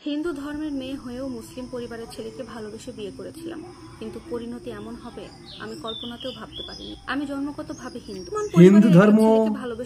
হিন্দু ধর্মের মেয়ে হয়েও মুসলিম পরিবারের ছেলেকে ভালোবেসে বিয়ে করেছিলাম, কিন্তু পরিণতি এমন হবে আমি কল্পনাতেও ভাবতে পারিনি। আমি জন্মগতভাবে হিন্দু ধর্ম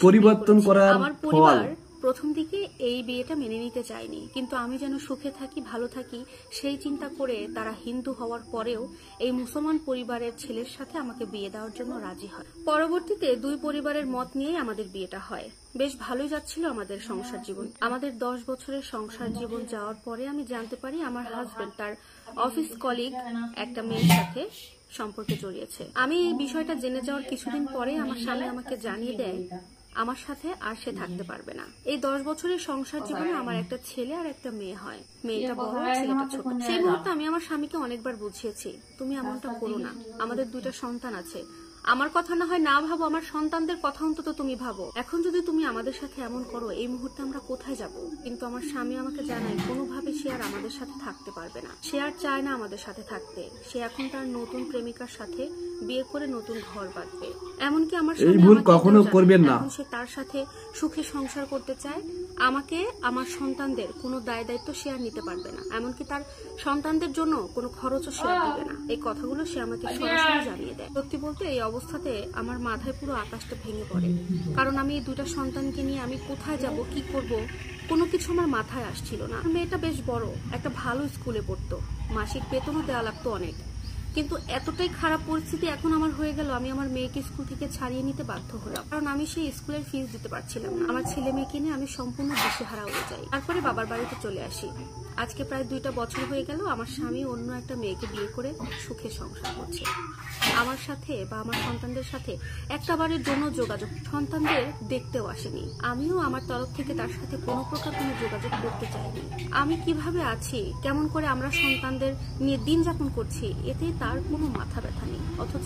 পরিবর্তন করার আমার পরিবার প্রথম দিকে এই বিয়েটা মেনে নিতে চায়নি, কিন্তু আমি যেন সুখে থাকি, ভালো থাকি সেই চিন্তা করে তারা হিন্দু হওয়ার পরেও এই মুসলমান পরিবারের ছেলের সাথে আমাকে বিয়ে দেওয়ার জন্য রাজি হয়। পরবর্তীতে দুই পরিবারের মত নিয়েই আমাদের বিয়েটা হয়। বেশ ভালোই যাচ্ছিল আমাদের সংসার জীবন। আমাদের 10 বছরের সংসার জীবন যাওয়ার পরে আমি জানতে পারি আমার হাজবেন্ড তার অফিস কলিগ একটা মেয়ের সাথে সম্পর্কে জড়িয়েছে। আমি এই বিষয়টা জেনে যাওয়ার কিছুদিন পরে আমার স্বামী আমাকে জানিয়ে দেয় আমার সাথে আর সে থাকতে পারবে না। এই 10 বছরের সংসার জীবনে আমার একটা ছেলে আর একটা মেয়ে হয়। মেয়েটা বড়, ছেলেটা ছোট। সেই মুহূর্তে আমি আমার স্বামীকে অনেকবার বুঝিয়েছি, তুমি এমনটা করো না, আমাদের 2টা সন্তান আছে, আমার কথা না হয় না ভাবো, আমার সন্তানদের কথা অন্তত তুমি ভাবো। এখন যদি তুমি আমাদের সাথে এমন করো, এই মুহূর্তে আমরা কোথায় যাব? কিন্তু আমার স্বামী আমাকে জানায় কোনোভাবে সে আর আমাদের সাথে থাকতে পারবে না, সে আর চায় না আমাদের সাথে থাকতে। সে এখন তার নতুন প্রেমিকার সাথে বিয়ে করে নতুন ঘর বাঁধবে। এমনকি আমার স্বামী কখনো করবেন না, সে তার সাথে সুখে সংসার করতে চায়। আমাকে আমার সন্তানদের কোনো দায়িত্ব সে আর নিতে পারবে না, এমনকি তার সন্তানদের জন্য কোনো খরচও সে আর দিবে না। এই কথাগুলো সে আমাকে সরাসরি জানিয়ে দেয়। সত্যি বলতে এই অবস্থাতে আমার মাথায় পুরো আকাশটা ভেঙে পড়ে, কারণ আমি এই 2টা সন্তানকে নিয়ে আমি কোথায় যাব, কি করব, কোনো কিছু আমার মাথায় আসছিল না। মেয়েটা বেশ বড়, একটা ভালো স্কুলে পড়তো, মাসিক বেতনও দেওয়া লাগতো অনেক, কিন্তু এতটাই খারাপ পরিস্থিতি এখন আমার হয়ে গেল আমি আমার মেয়েকে স্কুল থেকে ছাড়িয়ে নিতে বাধ্য হলাম, কারণ আমি সেই স্কুলের ফিস দিতে পারছিলাম না। আমার ছেলে মেয়েকে নিয়ে আমি সম্পূর্ণ দিশেহারা হয়ে যাই। তারপরে বাবার বাড়িতে চলে আসি। আজকে প্রায় 2টা বছর হয়ে গেল আমার স্বামী অন্য একটা মেয়েকে বিয়ে করে সুখে সংসার করছে। আমার সাথে বা আমার সন্তানদের সাথে একটাবারের জন্য যোগাযোগ, সন্তানদের দেখতেও আসেনি। আমিও আমার তরফ থেকে তার সাথে কোনো প্রকার কোনো যোগাযোগ করতে চাইনি। আমি কিভাবে আছি, কেমন করে আমরা সন্তানদের নিয়ে দিন যাপন করছি, এতে তার কোনো মাথা ব্যথা নেই। অথচ